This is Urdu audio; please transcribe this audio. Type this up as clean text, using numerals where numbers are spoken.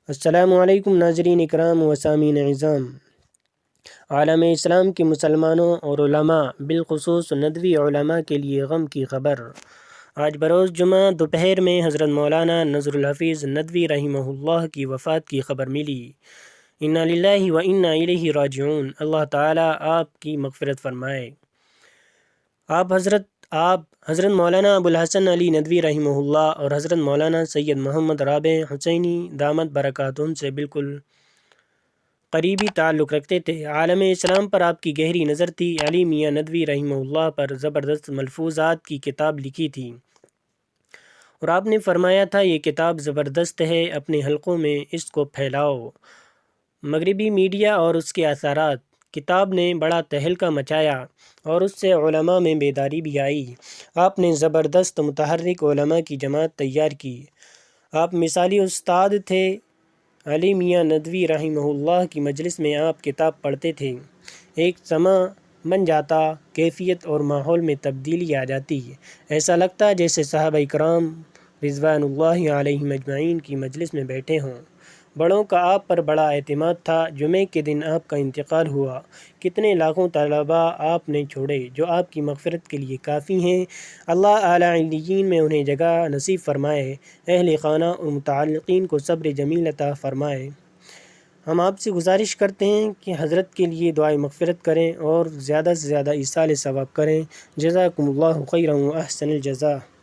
السلام علیکم ناظرین اکرام و سامعین اعظام۔ عالم اسلام کے مسلمانوں اور علماء بالخصوص ندوی علماء کے لیے غم کی خبر۔ آج بروز جمعہ دوپہر میں حضرت مولانا نظر الحفیظ ندوی رحمہ اللہ کی وفات کی خبر ملی۔ انا للہ و انا الیہ راجعون۔ اللہ تعالیٰ آپ کی مغفرت فرمائے۔ آپ حضرت مولانا ابو الحسن علی ندوی رحمہ اللہ اور حضرت مولانا سید محمد رابع حسینی دامت برکاتہم سے بالکل قریبی تعلق رکھتے تھے۔ عالم اسلام پر آپ کی گہری نظر تھی۔ علی میاں ندوی رحمہ اللہ پر زبردست ملفوظات کی کتاب لکھی تھی اور آپ نے فرمایا تھا یہ کتاب زبردست ہے، اپنے حلقوں میں اس کو پھیلاؤ۔ مغربی میڈیا اور اس کے اثرات۔ کتاب نے بڑا تہلکہ مچایا اور اس سے علماء میں بیداری بھی آئی۔ آپ نے زبردست متحرک علماء کی جماعت تیار کی۔ آپ مثالی استاد تھے۔ علی میاں ندوی رحمہ اللہ کی مجلس میں آپ کتاب پڑھتے تھے، ایک سماع بن جاتا، کیفیت اور ماحول میں تبدیلی آ جاتی، ایسا لگتا جیسے صحابہ کرام رضوان اللہ علیہم اجمعین کی مجلس میں بیٹھے ہوں۔ بڑوں کا آپ پر بڑا اعتماد تھا۔ جمعے کے دن آپ کا انتقال ہوا۔ کتنے لاکھوں طلباء آپ نے چھوڑے جو آپ کی مغفرت کے لیے کافی ہیں۔ اللہ اعلی علیین میں انہیں جگہ نصیب فرمائے، اہل خانہ اور متعلقین کو صبر جمیل عطا فرمائے۔ ہم آپ سے گزارش کرتے ہیں کہ حضرت کے لیے دعائے مغفرت کریں اور زیادہ سے زیادہ ایصال ثواب کریں۔ جزاکم اللہ خیرا و احسن الجزاء۔